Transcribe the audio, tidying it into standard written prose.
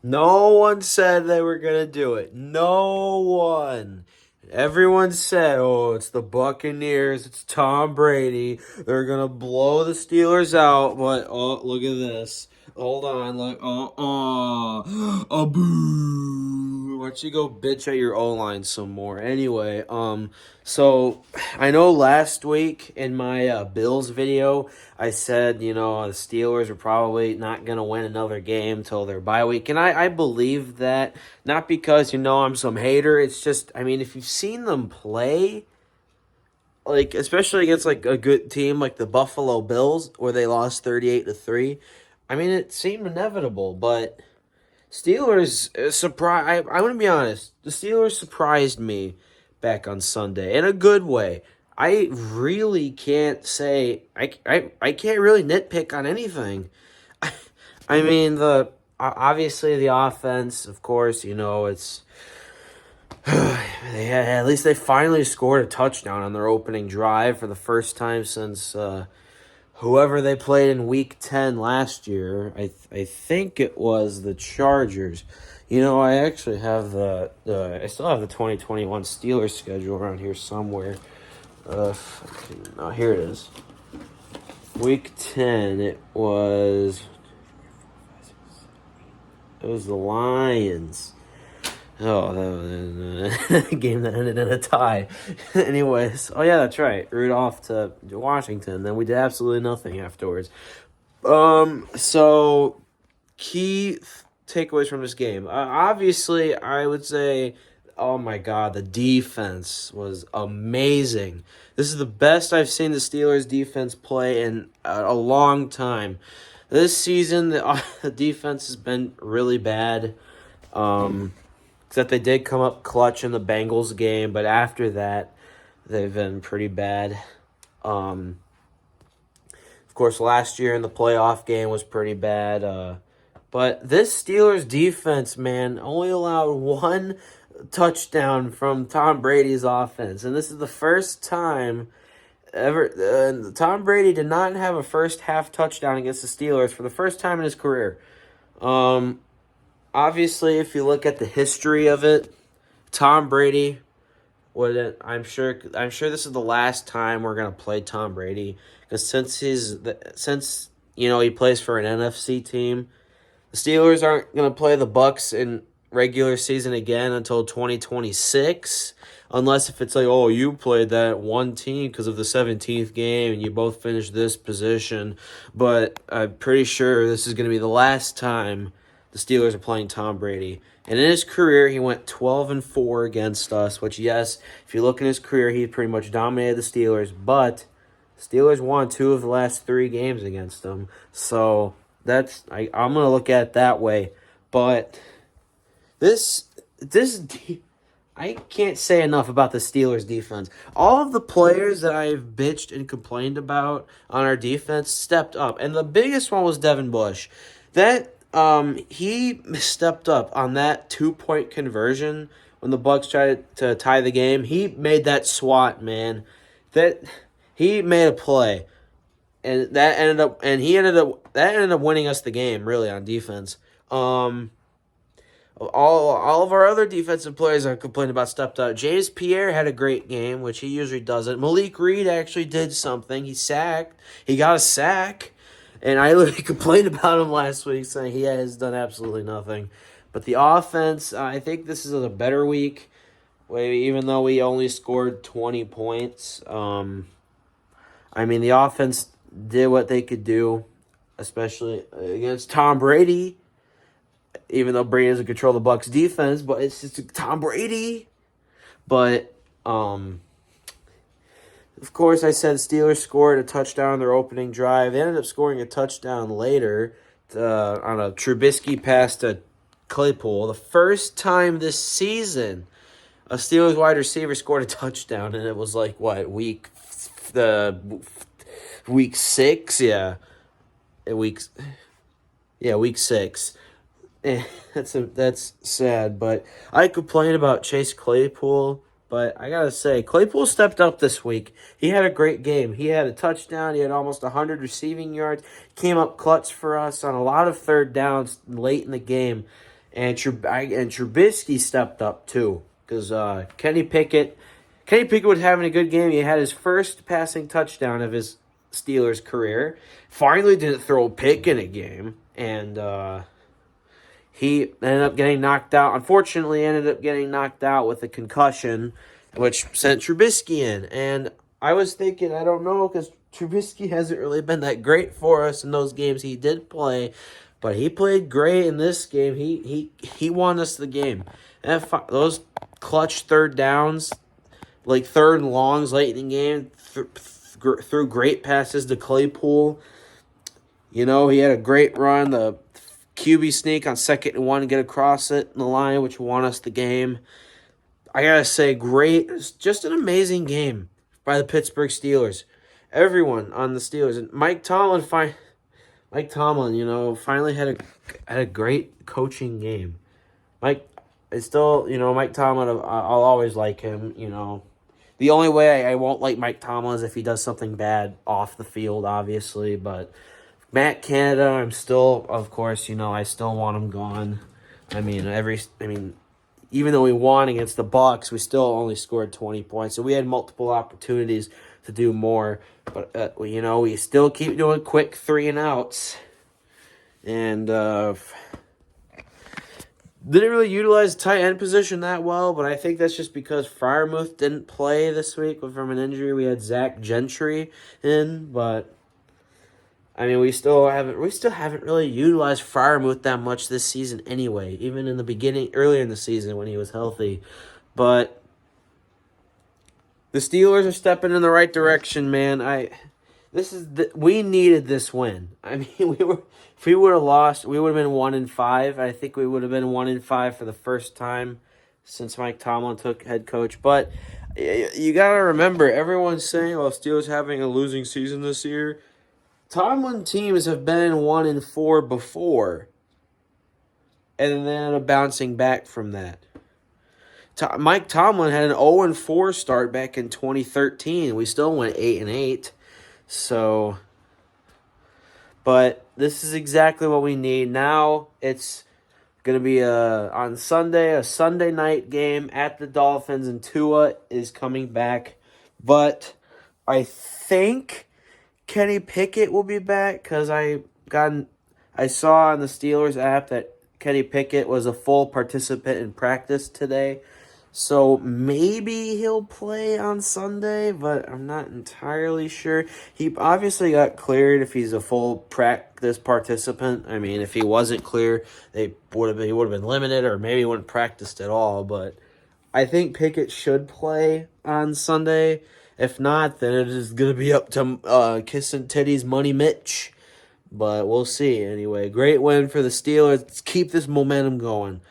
No one said they were going to do it. No one. Everyone said, oh, it's the Buccaneers. It's Tom Brady. They're going to blow the Steelers out. But, oh, look at this. Hold on. Look. A boo. Why don't you go bitch at your O-line some more? Anyway, so I know last week in my Bills video, I said, the Steelers are probably not going to win another game till their bye week. And I believe that, not because, I'm some hater. It's just, I mean, if you've seen them play, like, especially against, like, a good team like the Buffalo Bills, where they lost 38-3, I mean, it seemed inevitable. But Steelers, I'm going to be honest, the Steelers surprised me back on Sunday in a good way. I really can't say I can't really nitpick on anything. I mean obviously the offense, of course, it's at least they finally scored a touchdown on their opening drive for the first time since whoever they played in Week 10 last year. I think it was the Chargers. I actually have I still have the 2021 Steelers schedule around here somewhere. Here it is. Week 10, it was the Lions. Oh, that was a game that ended in a tie. Anyways, oh yeah, that's right. Rudolph to Washington. Then we did absolutely nothing afterwards. So key takeaways from this game. Obviously, I would say, oh my God, the defense was amazing. This is the best I've seen the Steelers defense play in a long time. This season, the defense has been really bad. Except they did come up clutch in the Bengals game, but after that, they've been pretty bad. Of course, last year in the playoff game was pretty bad. But this Steelers defense, man, only allowed one touchdown from Tom Brady's offense. And this is the first time ever. Tom Brady did not have a first half touchdown against the Steelers for the first time in his career. Obviously, if you look at the history of it, Tom Brady I'm sure this is the last time we're gonna play Tom Brady, because since he plays for an NFC team, the Steelers aren't gonna play the Bucks in regular season again until 2026, unless if it's like, oh, you played that one team because of the 17th game and you both finished this position. But I'm pretty sure this is gonna be the last time the Steelers are playing Tom Brady. And in his career, he went 12-4 against us, which, yes, if you look in his career, he pretty much dominated the Steelers. But the Steelers won 2 of the last 3 games against them. So I'm going to look at it that way. But I can't say enough about the Steelers defense. All of the players that I've bitched and complained about on our defense stepped up. And the biggest one was Devin Bush. He stepped up on that 2-point conversion when the Bucks tried to tie the game. He made that swat, man. He made a play, and that ended up winning us the game, really, on defense. All of our other defensive players I complained about stepped up. James Pierre had a great game, which he usually doesn't. Malik Reed actually did something. He got a sack. And I literally complained about him last week, saying he has done absolutely nothing. But the offense, I think this is a better week, even though we only scored 20 points. I mean, the offense did what they could do, especially against Tom Brady, even though Brady doesn't control the Bucs defense, but it's just Tom Brady. But, of course, I said Steelers scored a touchdown on their opening drive. They ended up scoring a touchdown later on a Trubisky pass to Claypool. The first time this season a Steelers wide receiver scored a touchdown, and it was like, what, week 6? Yeah. Week 6. That's sad, but I complain about Chase Claypool. But I got to say, Claypool stepped up this week. He had a great game. He had a touchdown. He had almost 100 receiving yards. Came up clutch for us on a lot of third downs late in the game. and Trubisky stepped up too, because Kenny Pickett was having a good game. He had his first passing touchdown of his Steelers career. Finally didn't throw a pick in a game, and he ended up getting knocked out. Unfortunately, ended up getting knocked out with a concussion, which sent Trubisky in. And I was thinking, I don't know, because Trubisky hasn't really been that great for us in those games he did play, but he played great in this game. He won us the game. And those clutch third downs, like third and longs late in the game, threw great passes to Claypool. You know, he had a great run, the QB sneak on 2nd and 1 to get across it in the line, which won us the game. I gotta say, great, just an amazing game by the Pittsburgh Steelers. Everyone on the Steelers, and Mike Tomlin, you know, finally had a great coaching game. Mike Tomlin, I'll always like him. You know, the only way I won't like Mike Tomlin is if he does something bad off the field, obviously. But Matt Canada, I'm still, of course, you know, I still want him gone. I mean, even though we won against the Bucs, we still only scored 20 points. So we had multiple opportunities to do more. But, you know, we still keep doing quick 3-and-outs. And didn't really utilize the tight end position that well, but I think that's just because Freiermuth didn't play this week from an injury. We had Zach Gentry in, but I mean, we still haven't really utilized Freiermuth that much this season anyway, even in the beginning, earlier in the season when he was healthy. But the Steelers are stepping in the right direction, man. We needed this win. I mean, if we would have lost, we would have been 1-5. I think we would have been 1-5 for the first time since Mike Tomlin took head coach. But you gotta remember, everyone's saying, "Oh, Steelers having a losing season this year." Tomlin teams have been 1-4 before, and then bouncing back from that. Mike Tomlin had an 0-4 start back in 2013. We still went 8-8. So, but this is exactly what we need. Now it's going to be on Sunday, a Sunday night game at the Dolphins, and Tua is coming back. But I think Kenny Pickett will be back because I saw on the Steelers app that Kenny Pickett was a full participant in practice today. So maybe he'll play on Sunday, but I'm not entirely sure. He obviously got cleared if he's a full practice participant. I mean, if he wasn't clear, he would have been limited, or maybe he wouldn't practiced at all. But I think Pickett should play on Sunday. If not, then it is going to be up to Kissing Titties Money Mitch. But we'll see. Anyway, great win for the Steelers. Let's keep this momentum going.